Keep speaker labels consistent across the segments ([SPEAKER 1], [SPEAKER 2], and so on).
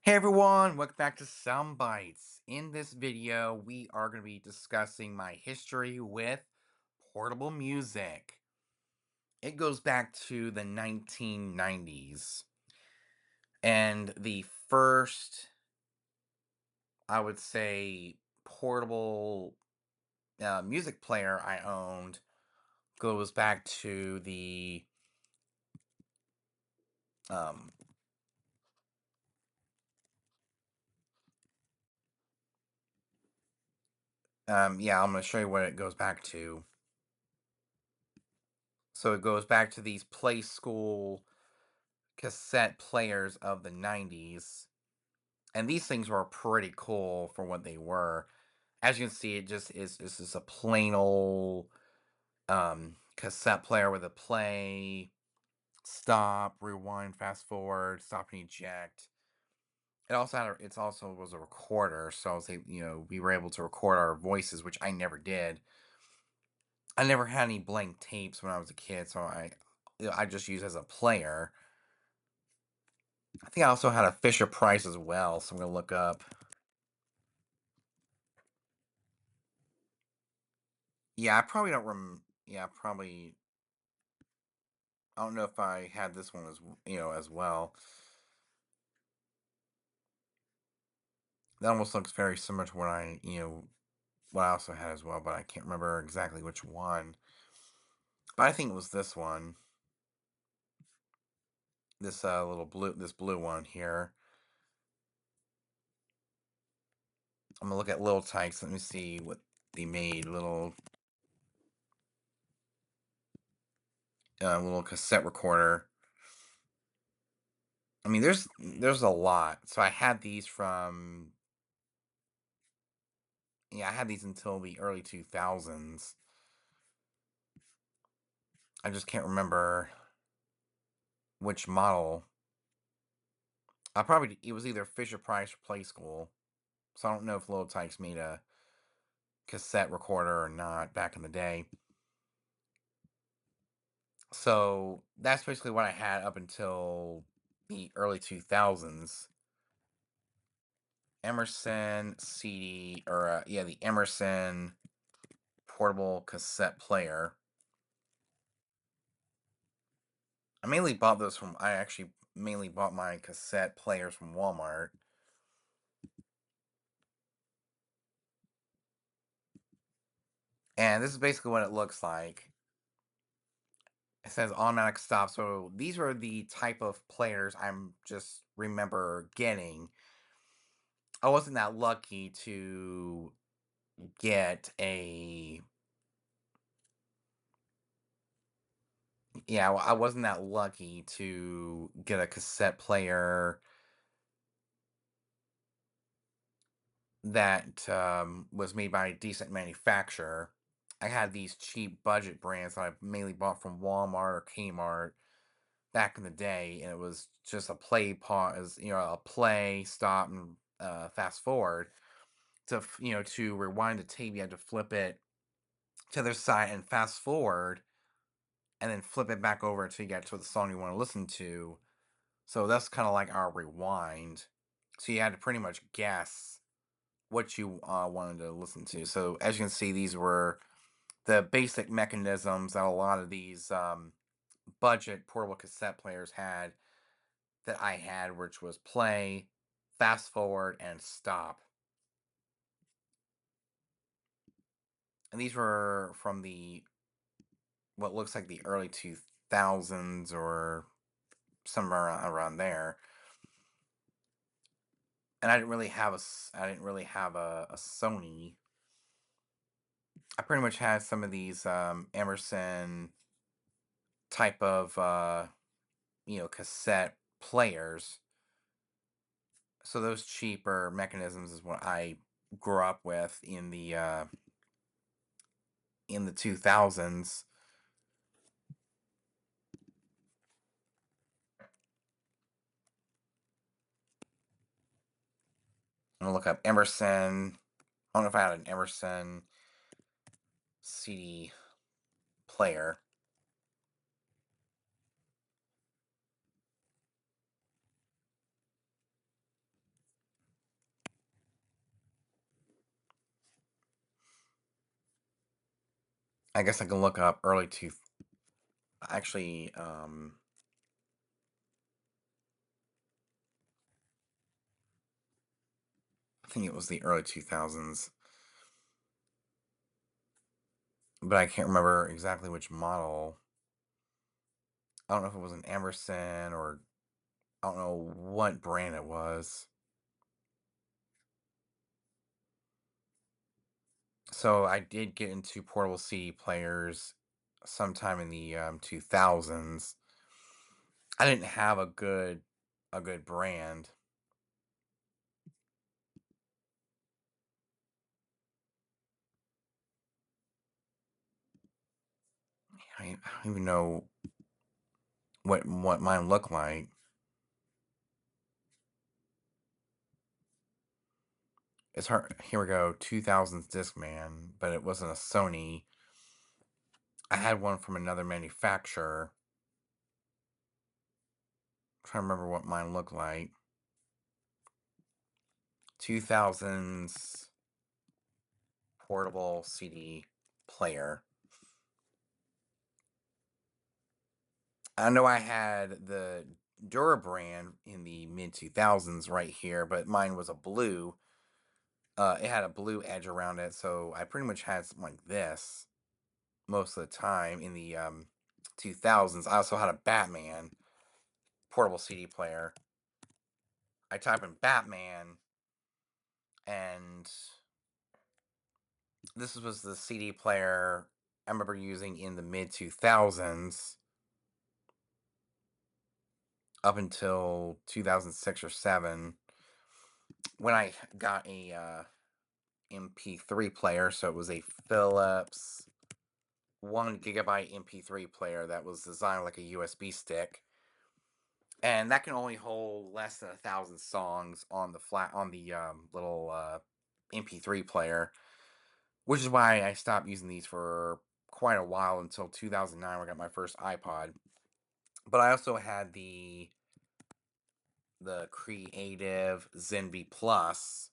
[SPEAKER 1] Hey everyone, welcome back to Sound Bites. In this video, we are going to be discussing my history with portable music. It goes back to the 1990s. And the first, I would say, portable music player I owned goes back to the um, yeah, I'm going to show you what it goes back to. So it goes back to these play school cassette players of the 90s. And these things were pretty cool for what they were. As you can see, it just is this is a plain old cassette player with a play, stop, rewind, fast forward, stop and eject. It also had it's also was a recorder, so I was able, we were able to record our voices, which I never did. I never had any blank tapes when I was a kid, so I just used as a player. I think I also had a Fisher Price as well, so I'm gonna look up. Yeah, I probably don't yeah, probably I don't know if I had this one as well. That almost looks very similar to what I also had as well, but I can't remember exactly which one. But I think it was this one. This this blue one here. I'm gonna look at Little Tykes. Let me see what they made. Little cassette recorder. I mean, there's a lot. So I had these from yeah, I had these until the early 2000s. I just can't remember which model. It was either Fisher Price or Play School. So I don't know if Little Tykes made a cassette recorder or not back in the day. So that's basically what I had up until the early 2000s. Emerson CD, or yeah, the Emerson portable cassette player. I actually mainly bought my cassette players from Walmart. And this is basically what it looks like. It says automatic stop. So these were the type of players I'm just remember getting. I wasn't that lucky to get a yeah, well, I wasn't that lucky to get a cassette player that was made by a decent manufacturer. I had these cheap budget brands that I mainly bought from Walmart or Kmart back in the day, and it was just a play pause, a play, stop, and fast forward. To rewind the tape, you had to flip it to the side and fast forward, and then flip it back over until you get to the song you want to listen to. So that's kind of like our rewind. So you had to pretty much guess what you wanted to listen to. So as you can see, these were the basic mechanisms that a lot of these budget portable cassette players had that I had, which was play, fast forward, and stop. And these were from the what looks like the early 2000s or somewhere around there. And I didn't really have a Sony. I pretty much had some of these Emerson type of cassette players. So those cheaper mechanisms is what I grew up with in the 2000s. I'm gonna look up Emerson. I don't know if I had an Emerson CD player. I guess I can look up early two. Actually, I think it was the early 2000s, but I can't remember exactly which model. I don't know if it was an Emerson or I don't know what brand it was. So I did get into portable CD players sometime in the 2000s. I didn't have a good brand. I don't even know what mine looked like. It's hard. Here we go. 2000s Discman, but it wasn't a Sony. I had one from another manufacturer. I'm trying to remember what mine looked like. 2000s portable CD player. I know I had the Dura brand in the mid 2000s right here, but mine was a blue. It had a blue edge around it, so I pretty much had something like this most of the time in the 2000s. I also had a Batman portable CD player. I type in Batman, and this was the CD player I remember using in the mid 2000s up until 2006 or 7 when I got a MP3 player. So it was a Philips 1 gigabyte MP3 player that was designed like a USB stick, and that can only hold less than 1,000 songs on the little MP3 player, which is why I stopped using these for quite a while until 2009 when I got my first iPod. But I also had the Creative Zenby Plus.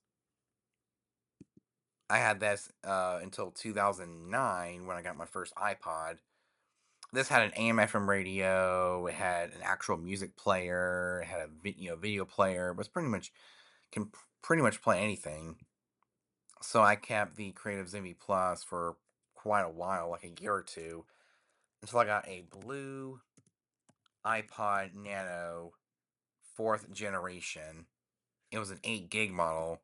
[SPEAKER 1] I had this until 2009 when I got my first iPod. This had an AM/FM radio. It had an actual music player. It had a video player. It was pretty much play anything. So I kept the Creative Zenby Plus for quite a while, like a year or two, until I got a blue iPod Nano fourth generation. It was an 8 gig model.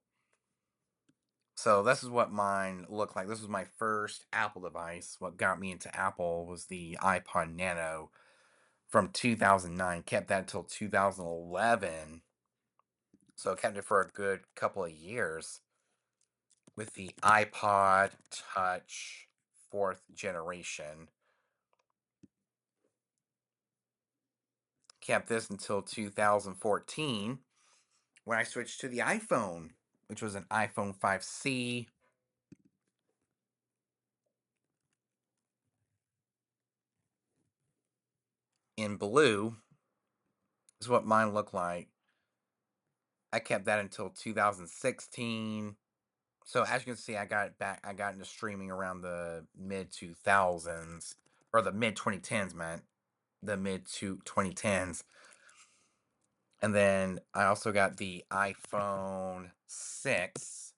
[SPEAKER 1] So this is what mine looked like. This was my first Apple device. What got me into Apple was the iPod Nano from 2009. Kept that until 2011. So I kept it for a good couple of years with the iPod Touch fourth generation. Kept this until 2014 when I switched to the iPhone, which was an iPhone 5C in blue. Is what mine looked like. I kept that until 2016. So as you can see, I got it back. I got into streaming around the mid 2000s or the mid 2010s, man. The mid to 2010s. And then I also got the iPhone 6,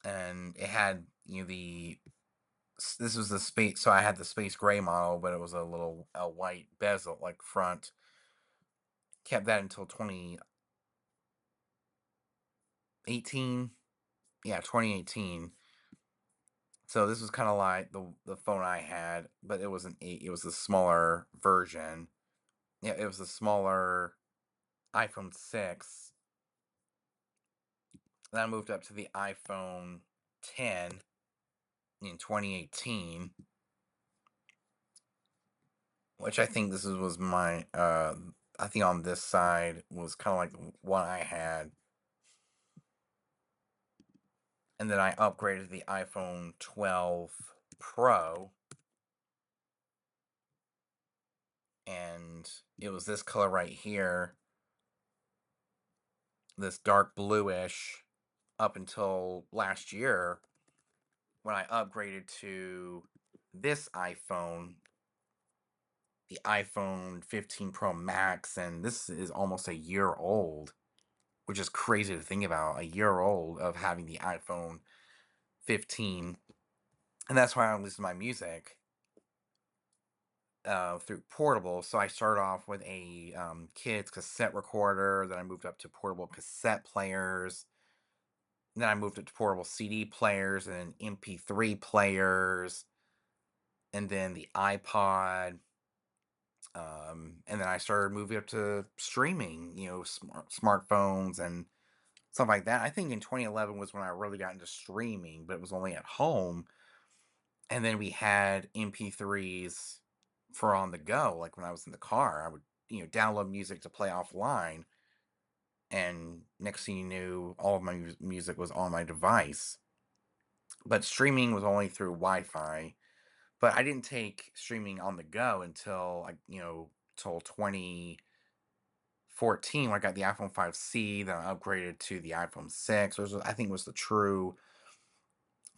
[SPEAKER 1] and it had this was the space. So I had the space gray model, but it was a white bezel like front. Kept that until 2018. Yeah, 2018. So this was kind of like the phone I had, but it was an eight. It was a smaller version. Yeah, it was a smaller iPhone 6. Then I moved up to the iPhone 10 in 2018, which I think was my I think on this side was kind of like the one I had, and then I upgraded to the iPhone 12 Pro, and it was this color right here, this dark bluish, up until last year when I upgraded to this iPhone, the iPhone 15 Pro Max, and this is almost a year old, which is crazy to think about. A year old of having the iPhone 15, and that's why I listen to my music through portable. So I started off with a kids cassette recorder, then I moved up to portable cassette players, then I moved up to portable CD players and MP3 players, and then the iPod. And then I started moving up to streaming, smartphones and stuff like that. I think in 2011 was when I really got into streaming, but it was only at home. And then we had MP3s for on the go. Like when I was in the car, I would, download music to play offline. And next thing you knew, all of my music was on my device. But streaming was only through Wi Fi. But I didn't take streaming on the go until, like, till 2014 when I got the iPhone 5C, then I upgraded to the iPhone 6. I think it was the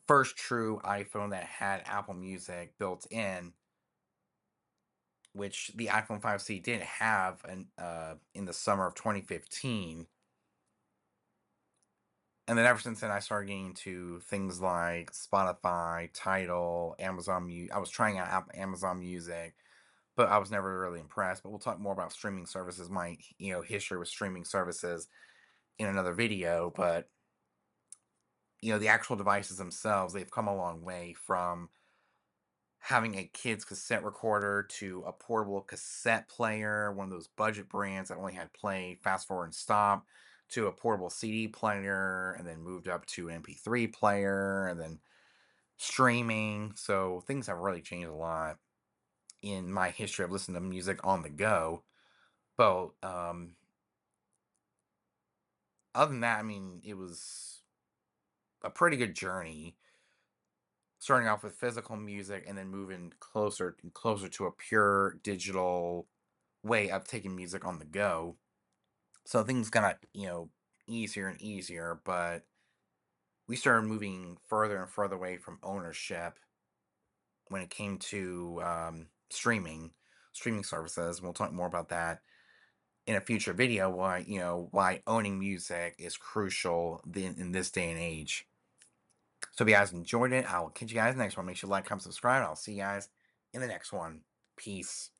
[SPEAKER 1] first true iPhone that had Apple Music built in, which the iPhone 5C didn't have in the summer of 2015. And then ever since then, I started getting into things like Spotify, Tidal, Amazon Music. I was trying out Amazon Music, but I was never really impressed. But we'll talk more about streaming services, my history with streaming services in another video. But the actual devices themselves, they've come a long way from having a kid's cassette recorder to a portable cassette player, one of those budget brands that only had play, fast forward, and stop, to a portable CD player, and then moved up to an MP3 player, and then streaming. So things have really changed a lot in my history of listening to music on the go. But other than that, I mean, it was a pretty good journey. Starting off with physical music and then moving closer and closer to a pure digital way of taking music on the go. So things got, easier and easier, but we started moving further and further away from ownership when it came to streaming services. And we'll talk more about that in a future video. Why owning music is crucial in this day and age. So if you guys enjoyed it, I will catch you guys next one. Make sure to like, comment, subscribe. I'll see you guys in the next one. Peace.